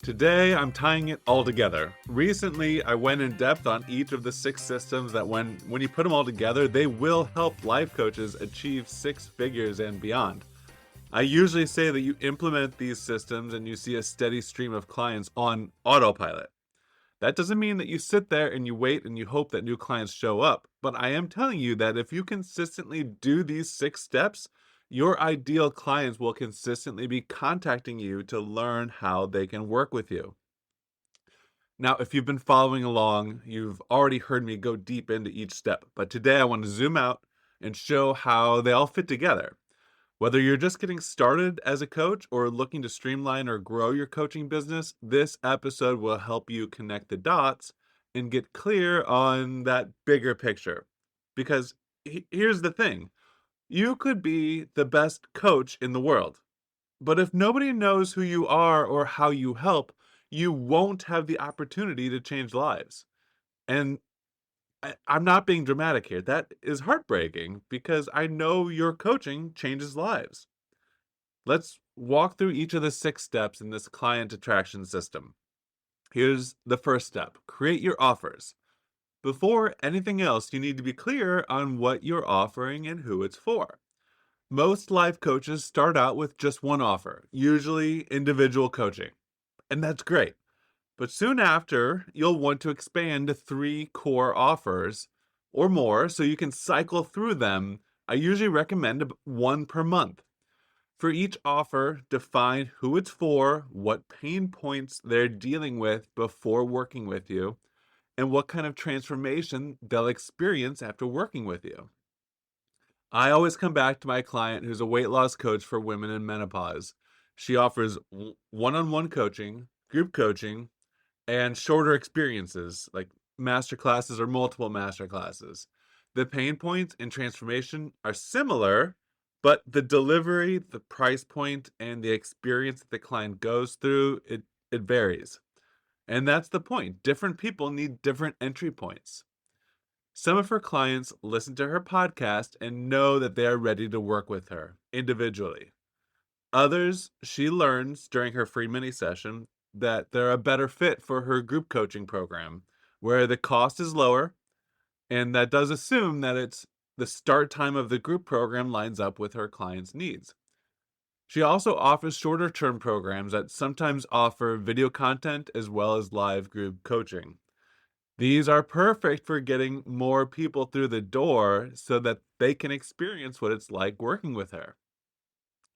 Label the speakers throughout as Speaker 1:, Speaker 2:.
Speaker 1: Today, I'm tying it all together. Recently, I went in depth on each of the six systems that, when you put them all together, they will help life coaches achieve six figures and beyond. I usually say that you implement these systems and you see a steady stream of clients on autopilot. That doesn't mean that you sit there and you wait and you hope that new clients show up. But I am telling you that if you consistently do these six steps, your ideal clients will consistently be contacting you to learn how they can work with you. Now, if you've been following along, you've already heard me go deep into each step. But today I want to zoom out and show how they all fit together. Whether you're just getting started as a coach or looking to streamline or grow your coaching business, this episode will help you connect the dots and get clear on that bigger picture. Because here's the thing, you could be the best coach in the world, but if nobody knows who you are or how you help, you won't have the opportunity to change lives. And I'm not being dramatic here. That is heartbreaking because I know your coaching changes lives. Let's walk through each of the six steps in this client attraction system. Here's the first step: create your offers. Before anything else, you need to be clear on what you're offering and who it's for. Most life coaches start out with just one offer, usually individual coaching, and that's great. But soon after, you'll want to expand to three core offers or more so you can cycle through them. I usually recommend one per month. For each offer, define who it's for, what pain points they're dealing with before working with you, and what kind of transformation they'll experience after working with you. I always come back to my client who's a weight loss coach for women in menopause. She offers one on one coaching, group coaching, and shorter experiences like master classes or multiple master classes. The pain points and transformation are similar, but the delivery, the price point, and the experience that the client goes through, it varies. And that's the point. Different people need different entry points. Some of her clients listen to her podcast and know that they are ready to work with her individually. Others, she learns during her free mini session that they're a better fit for her group coaching program, where the cost is lower, and that does assume that it's the start time of the group program lines up with her client's needs. She also offers shorter term programs that sometimes offer video content as well as live group coaching. These are perfect for getting more people through the door so that they can experience what it's like working with her.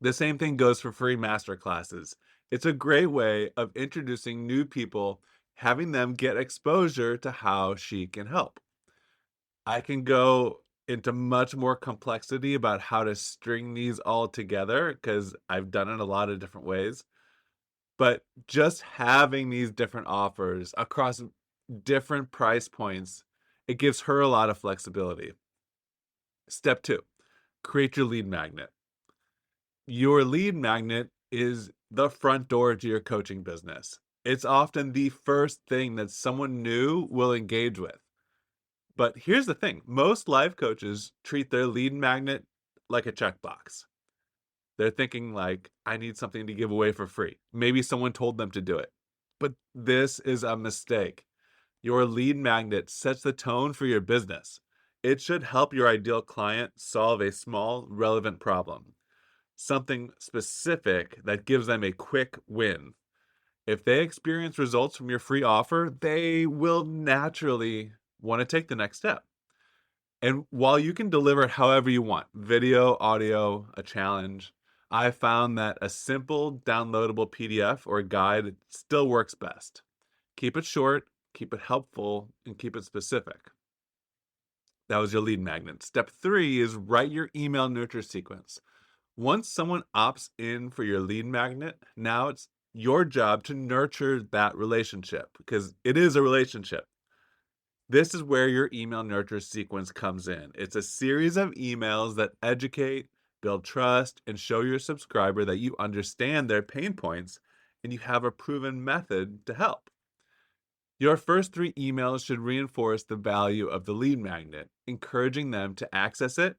Speaker 1: The same thing goes for free master classes. It's a great way of introducing new people, having them get exposure to how she can help. I can go into much more complexity about how to string these all together because I've done it a lot of different ways. But just having these different offers across different price points, it gives her a lot of flexibility. Step two, create your lead magnet. Your lead magnet is the front door to your coaching business. It's often the first thing that someone new will engage with. But here's the thing, most life coaches treat their lead magnet like a checkbox. They're thinking like, I need something to give away for free. Maybe someone told them to do it. But this is a mistake. Your lead magnet sets the tone for your business. It should help your ideal client solve a small, relevant problem, something specific that gives them a quick win. If they experience results from your free offer, they will naturally want to take the next step. And while you can deliver it however you want, video, audio, a challenge, I found that a simple downloadable PDF or a guide still works best. Keep it short, keep it helpful, and keep it specific. That was your lead magnet. Step three is write your email nurture sequence. Once someone opts in for your lead magnet, now it's your job to nurture that relationship because it is a relationship. This is where your email nurture sequence comes in. It's a series of emails that educate, build trust, and show your subscriber that you understand their pain points and you have a proven method to help. Your first three emails should reinforce the value of the lead magnet, encouraging them to access it.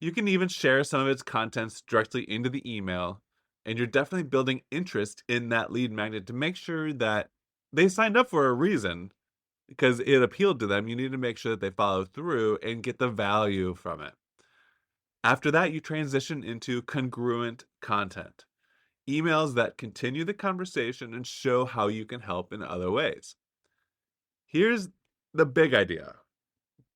Speaker 1: You can even share some of its contents directly into the email, And you're definitely building interest in that lead magnet to make sure that they signed up for a reason because it appealed to them. You need to make sure that they follow through and get the value from it. After that, you transition into congruent content, emails that continue the conversation and show how you can help in other ways. Here's the big idea.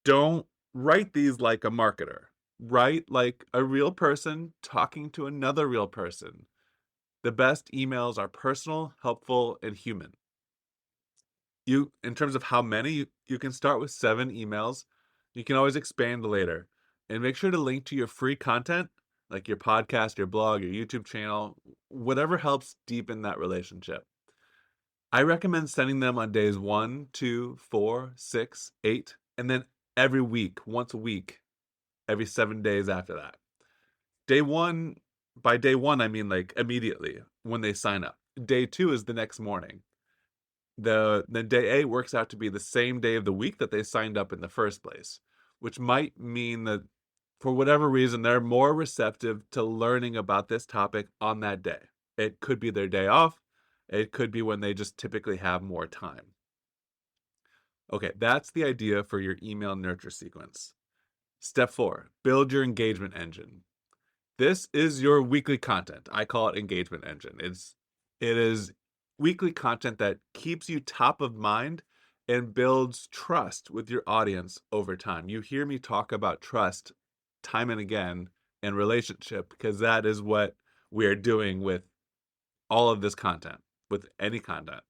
Speaker 1: Don't write these like a marketer. Write like a real person talking to another real person. The best emails are personal, helpful, and human. In terms of how many, you can start with 7 emails. You can always expand later. And make sure to link to your free content, like your podcast, your blog, your YouTube channel, whatever helps deepen that relationship. I recommend sending them on days 1, 2, 4, 6, 8, and then every week, once a week, every 7 days after that. By day one, I mean like immediately when they sign up. Day 2 is the next morning. The day 8 works out to be the same day of the week that they signed up in the first place, which might mean that for whatever reason, they're more receptive to learning about this topic on that day. It could be their day off. It could be when they just typically have more time. Okay, that's the idea for your email nurture sequence. Step 4, build your engagement engine. This is your weekly content. I call it engagement engine. It is weekly content that keeps you top of mind and builds trust with your audience over time. You hear me talk about trust time and again in relationship because that is what we're doing with all of this content, with any content.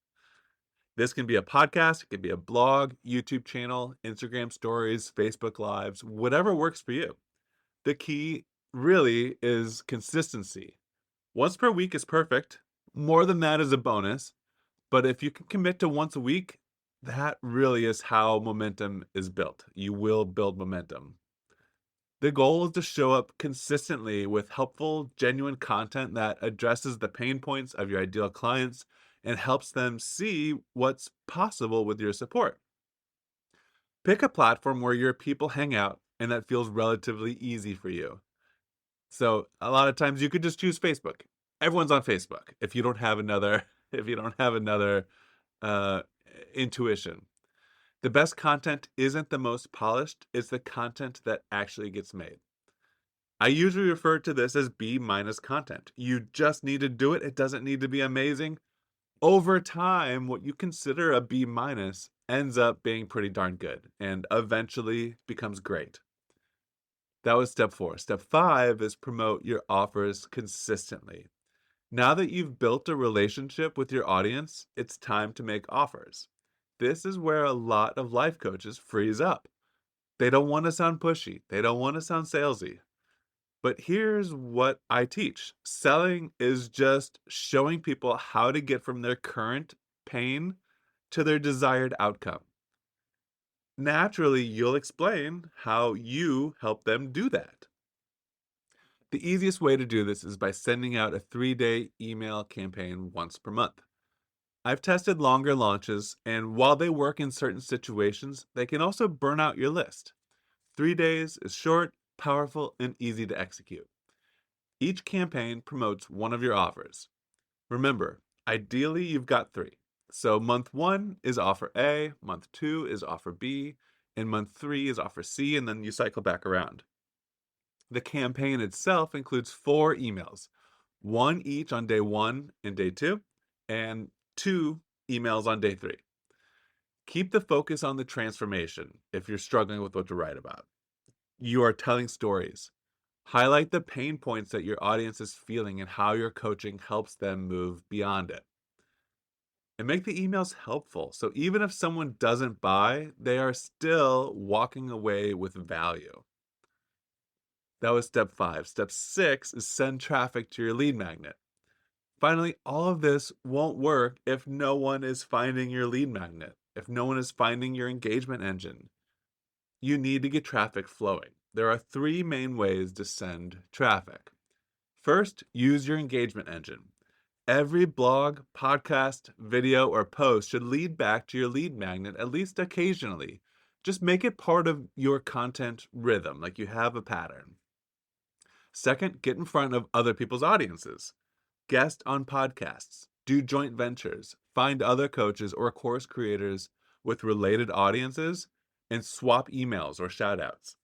Speaker 1: This can be a podcast, it can be a blog, YouTube channel, Instagram stories, Facebook lives, whatever works for you. The key really is consistency. Once per week is perfect. More than that is a bonus. But if you can commit to once a week, that really is how momentum is built. You will build momentum. The goal is to show up consistently with helpful, genuine content that addresses the pain points of your ideal clients and helps them see what's possible with your support. Pick a platform where your people hang out and that feels relatively easy for you. So a lot of times you could just choose Facebook. Everyone's on Facebook if you don't have another uh, intuition. The best content isn't the most polished, it's the content that actually gets made. I usually refer to this as B minus content. You just need to do it. It doesn't need to be amazing. Over time, what you consider a B minus ends up being pretty darn good and eventually becomes great. That was step 4. Step 5 is promote your offers consistently. Now that you've built a relationship with your audience, it's time to make offers. This is where a lot of life coaches freeze up. They don't want to sound pushy. They don't want to sound salesy. But here's what I teach. Selling is just showing people how to get from their current pain to their desired outcome. Naturally, you'll explain how you help them do that. The easiest way to do this is by sending out a 3-day email campaign once per month. I've tested longer launches, and while they work in certain situations, they can also burn out your list. 3 days is short, powerful, and easy to execute. Each campaign promotes one of your offers. Remember, ideally you've got 3. So month 1 is offer A, month 2 is offer B, and month 3 is offer C, and then you cycle back around. The campaign itself includes 4 emails, 1 each on day 1 and day 2, and 2 emails on day 3. Keep the focus on the transformation if you're struggling with what to write about. You are telling stories. Highlight the pain points that your audience is feeling and how your coaching helps them move beyond it. And make the emails helpful. So even if someone doesn't buy, they are still walking away with value. That was step 5. Step 6 is send traffic to your lead magnet. Finally, all of this won't work if no one is finding your lead magnet, if no one is finding your engagement engine. You need to get traffic flowing. There are 3 main ways to send traffic. First, use your engagement engine. Every blog, podcast, video, or post should lead back to your lead magnet at least occasionally. Just make it part of your content rhythm, like you have a pattern. Second, get in front of other people's audiences. Guest on podcasts, do joint ventures, find other coaches or course creators with related audiences, and swap emails or shoutouts.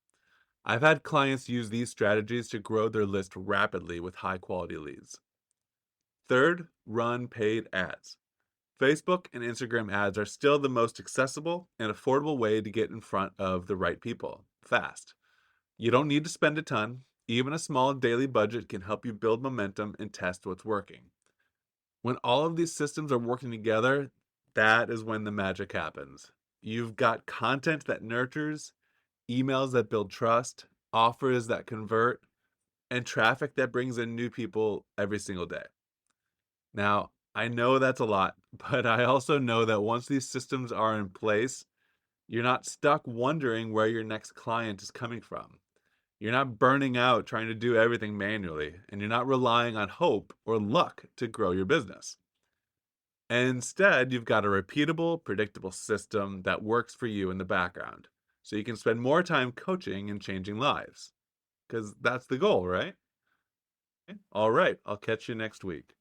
Speaker 1: I've had clients use these strategies to grow their list rapidly with high quality leads. Third, run paid ads. Facebook and Instagram ads are still the most accessible and affordable way to get in front of the right people fast. You don't need to spend a ton. Even a small daily budget can help you build momentum and test what's working. When all of these systems are working together, that is when the magic happens. You've got content that nurtures, emails that build trust, offers that convert, and traffic that brings in new people every single day. Now, I know that's a lot, but I also know that once these systems are in place, you're not stuck wondering where your next client is coming from. You're not burning out trying to do everything manually, and you're not relying on hope or luck to grow your business. Instead, you've got a repeatable, predictable system that works for you in the background. So you can spend more time coaching and changing lives. Because that's the goal, right? All right, I'll catch you next week.